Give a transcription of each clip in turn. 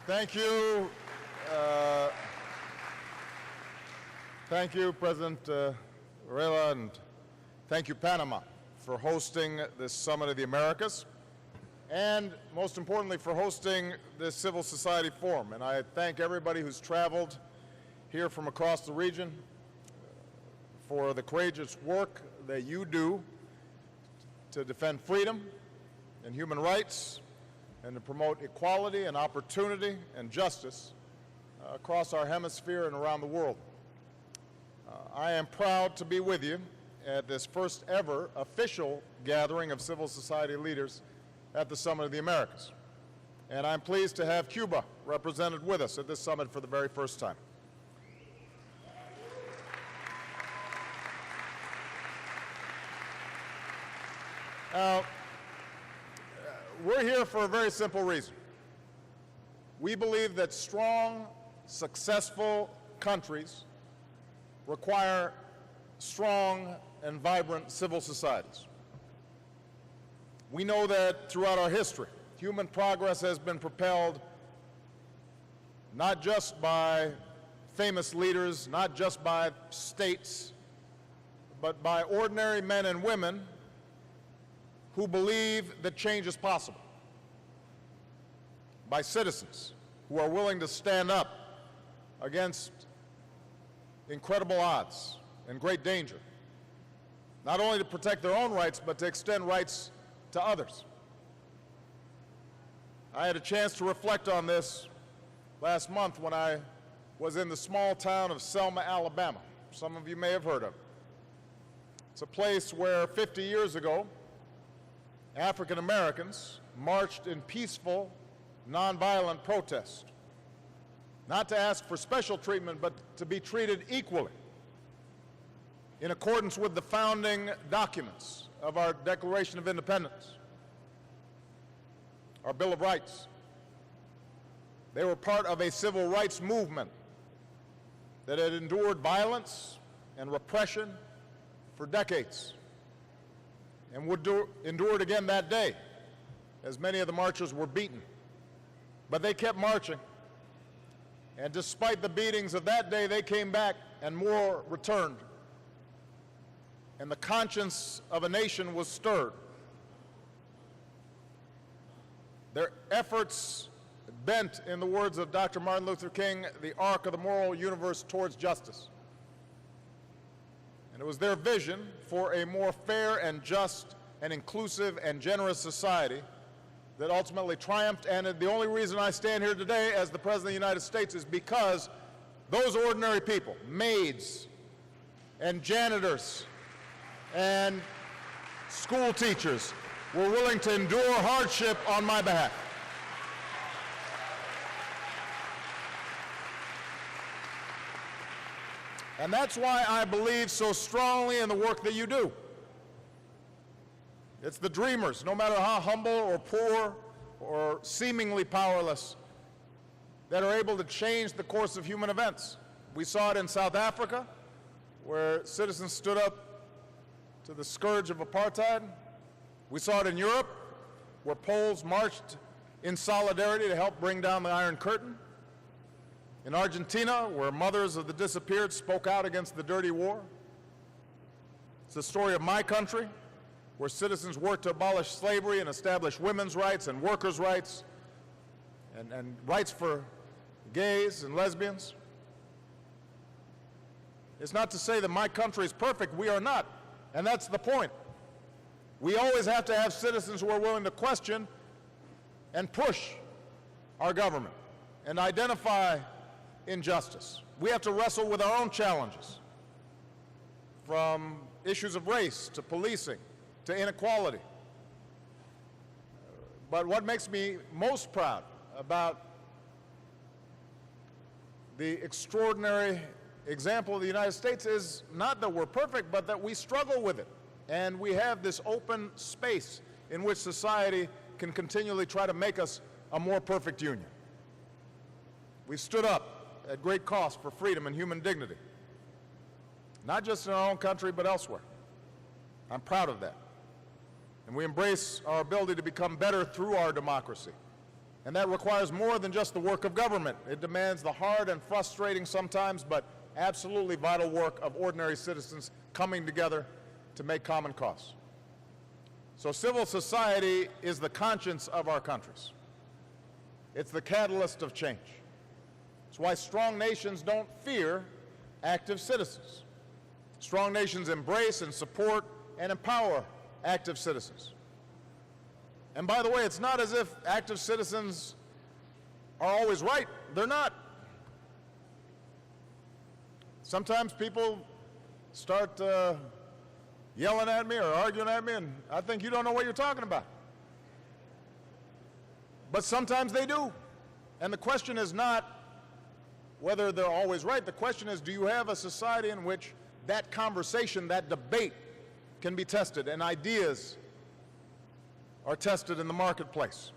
Thank you. Thank you, President Varela, and thank you, Panama, for hosting this Summit of the Americas, and most importantly, for hosting this civil society forum. And I thank everybody who's traveled here from across the region for the courageous work that you do to defend freedom and human rights and to promote equality and opportunity and justice across our hemisphere and around the world. I am proud to be with you at this first ever official gathering of civil society leaders at the Summit of the Americas. And I'm pleased to have Cuba represented with us at this summit for the very first time. Now, we're here for a very simple reason. We believe that strong, successful countries require strong and vibrant civil societies. We know that throughout our history, human progress has been propelled not just by famous leaders, not just by states, but by ordinary men and women who believe that change is possible, by citizens who are willing to stand up against incredible odds and great danger, not only to protect their own rights, but to extend rights to others. I had a chance to reflect on this last month when I was in the small town of Selma, Alabama. Some of you may have heard of it. It's a place where 50 years ago, African Americans marched in peaceful, nonviolent protest, not to ask for special treatment, but to be treated equally in accordance with the founding documents of our Declaration of Independence, our Bill of Rights. They were part of a civil rights movement that had endured violence and repression for decades, and would endure it again that day, as many of the marchers were beaten. But they kept marching, and despite the beatings of that day, they came back and more returned, and the conscience of a nation was stirred. Their efforts bent, in the words of Dr. Martin Luther King, the arc of the moral universe towards justice. And it was their vision for a more fair and just and inclusive and generous society that ultimately triumphed. And the only reason I stand here today as the President of the United States is because those ordinary people, maids and janitors and school teachers, were willing to endure hardship on my behalf. And that's why I believe so strongly in the work that you do. It's the dreamers, no matter how humble or poor or seemingly powerless, that are able to change the course of human events. We saw it in South Africa, where citizens stood up to the scourge of apartheid. We saw it in Europe, where Poles marched in solidarity to help bring down the Iron Curtain. In Argentina, where mothers of the disappeared spoke out against the dirty war. It's the story of my country, where citizens worked to abolish slavery and establish women's rights and workers' rights and rights for gays and lesbians. It's not to say that my country is perfect. We are not, and that's the point. We always have to have citizens who are willing to question and push our government and identify injustice. We have to wrestle with our own challenges, from issues of race to policing to inequality. But what makes me most proud about the extraordinary example of the United States is not that we're perfect, but that we struggle with it. And we have this open space in which society can continually try to make us a more perfect union. We've stood up at great cost for freedom and human dignity, not just in our own country, but elsewhere. I'm proud of that. And we embrace our ability to become better through our democracy And that requires more than just the work of government. It demands the hard and frustrating sometimes, but absolutely vital work of ordinary citizens coming together to make common cause. So civil society is the conscience of our countries. It's the catalyst of change. It's why strong nations don't fear active citizens. Strong nations embrace and support and empower active citizens. And by the way, it's not as if active citizens are always right. They're not. Sometimes people start yelling at me or arguing at me, and I think you don't know what you're talking about. But sometimes they do. And the question is not whether they're always right. The question is, do you have a society in which that conversation, that debate can be tested and ideas are tested in the marketplace?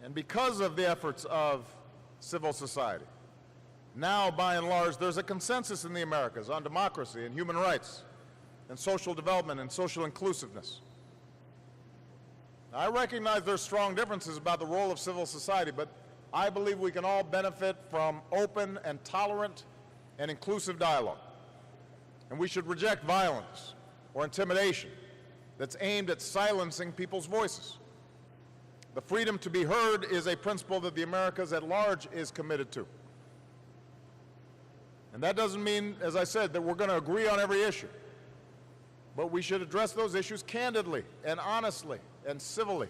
And because of the efforts of civil society, now, by and large, there's a consensus in the Americas on democracy and human rights and social development and social inclusiveness. Now, I recognize there's strong differences about the role of civil society, but I believe we can all benefit from open and tolerant and inclusive dialogue. And we should reject violence or intimidation that's aimed at silencing people's voices. The freedom to be heard is a principle that the Americas at large is committed to. And that doesn't mean, as I said, that we're going to agree on every issue. But we should address those issues candidly and honestly and civilly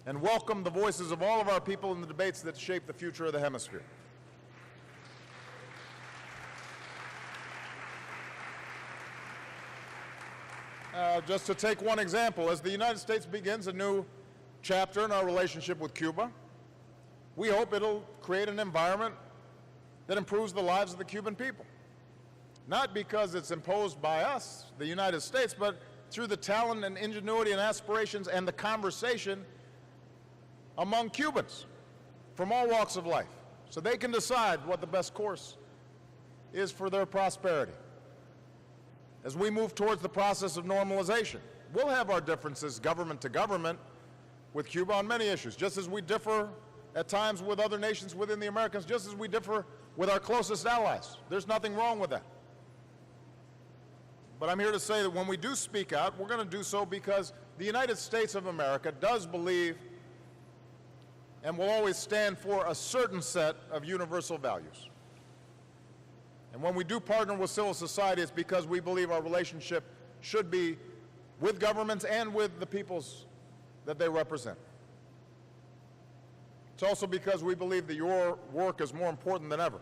and welcome the voices of all of our people in the debates that shape the future of the hemisphere. Just to take one example, as the United States begins a new chapter in our relationship with Cuba, we hope it'll create an environment that improves the lives of the Cuban people. Not because it's imposed by us, the United States, but through the talent and ingenuity and aspirations and the conversation among Cubans from all walks of life, so they can decide what the best course is for their prosperity. As we move towards the process of normalization, we'll have our differences government to government with Cuba on many issues, just as we differ at times with other nations within the Americas, just as we differ with our closest allies. There's nothing wrong with that. But I'm here to say that when we do speak out, we're going to do so because the United States of America does believe and will always stand for a certain set of universal values. And when we do partner with civil society, it's because we believe our relationship should be with governments and with the peoples that they represent. It's also because we believe that your work is more important than ever.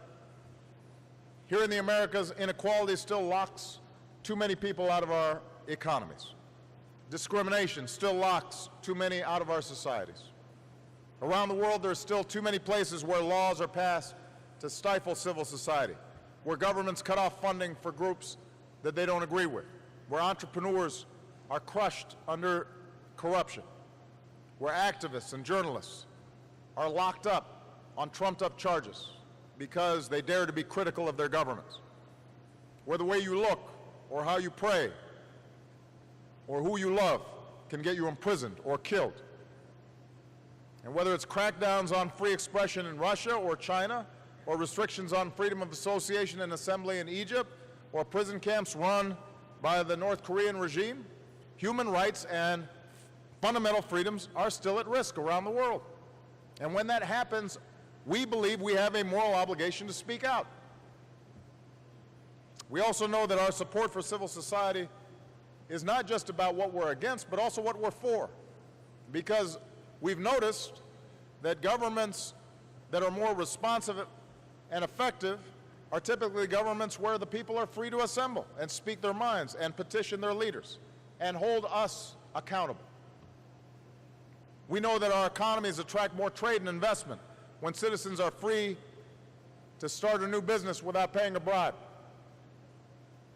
Here in the Americas, inequality still locks too many people out of our economies. Discrimination still locks too many out of our societies. Around the world, there are still too many places where laws are passed to stifle civil society, where governments cut off funding for groups that they don't agree with, where entrepreneurs are crushed under corruption, where activists and journalists are locked up on trumped-up charges because they dare to be critical of their governments, where the way you look or how you pray or who you love can get you imprisoned or killed. And whether it's crackdowns on free expression in Russia or China, or restrictions on freedom of association and assembly in Egypt, or prison camps run by the North Korean regime, human rights and fundamental freedoms are still at risk around the world. And when that happens, we believe we have a moral obligation to speak out. We also know that our support for civil society is not just about what we're against, but also what we're for. Because we've noticed that governments that are more responsive and effective are typically governments where the people are free to assemble and speak their minds and petition their leaders and hold us accountable. We know that our economies attract more trade and investment when citizens are free to start a new business without paying a bribe.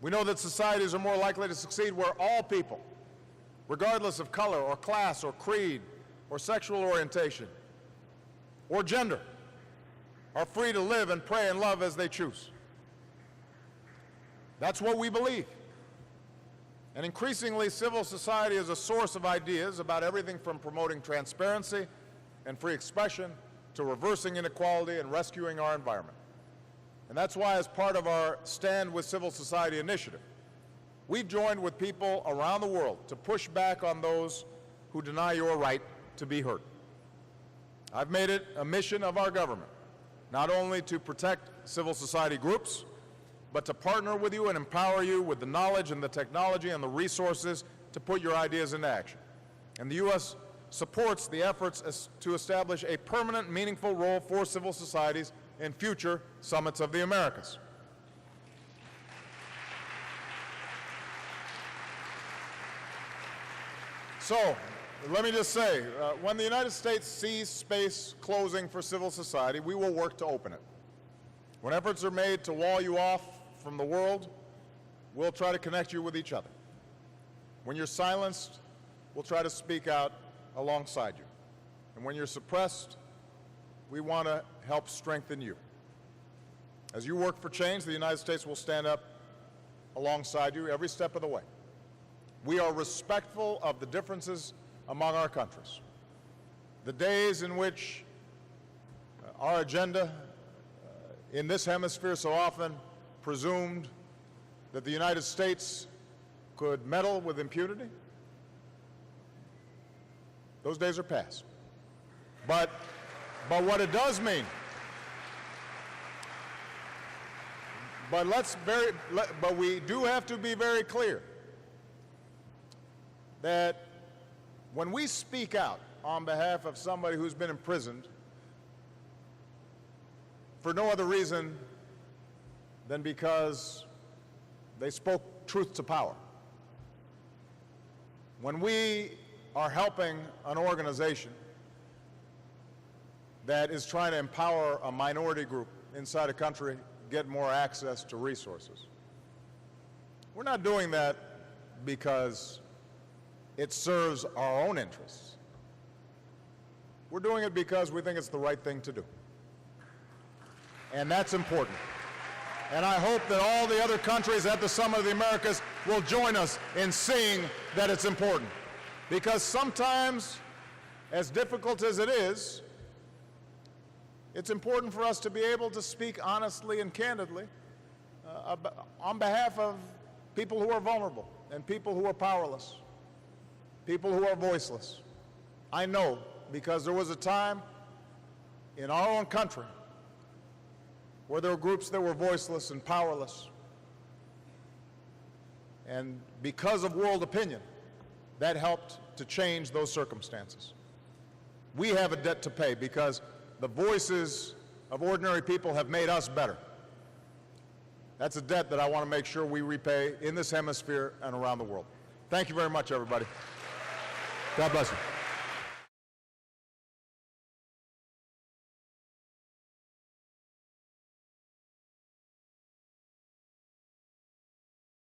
We know that societies are more likely to succeed where all people, regardless of color or class or creed or sexual orientation or gender, are free to live and pray and love as they choose. That's what we believe. And increasingly, civil society is a source of ideas about everything from promoting transparency and free expression, to reversing inequality and rescuing our environment. And that's why, as part of our Stand with Civil Society initiative, we've joined with people around the world to push back on those who deny your right to be heard. I've made it a mission of our government not only to protect civil society groups, but to partner with you and empower you with the knowledge and the technology and the resources to put your ideas into action. And the U.S. supports the efforts to establish a permanent, meaningful role for civil societies in future summits of the Americas. So, let me just say, when the United States sees space closing for civil society, we will work to open it. When efforts are made to wall you off from the world, we'll try to connect you with each other. When you're silenced, we'll try to speak out alongside you. And when you're suppressed, we want to help strengthen you. As you work for change, the United States will stand up alongside you every step of the way. We are respectful of the differences among our countries. The days in which our agenda in this hemisphere so often presumed that the United States could meddle with impunity, those days are past. But what it does mean, but we do have to be very clear that when we speak out on behalf of somebody who's been imprisoned for no other reason than because they spoke truth to power, when we are helping an organization that is trying to empower a minority group inside a country get more access to resources, we're not doing that because it serves our own interests. We're doing it because we think it's the right thing to do. And that's important. And I hope that all the other countries at the Summit of the Americas will join us in seeing that it's important. Because sometimes, as difficult as it is, it's important for us to be able to speak honestly and candidly on behalf of people who are vulnerable and people who are powerless, people who are voiceless. I know, because there was a time in our own country where there were groups that were voiceless and powerless. And because of world opinion, that helped to change those circumstances. We have a debt to pay because the voices of ordinary people have made us better. That's a debt that I want to make sure we repay in this hemisphere and around the world. Thank you very much, everybody. God bless you.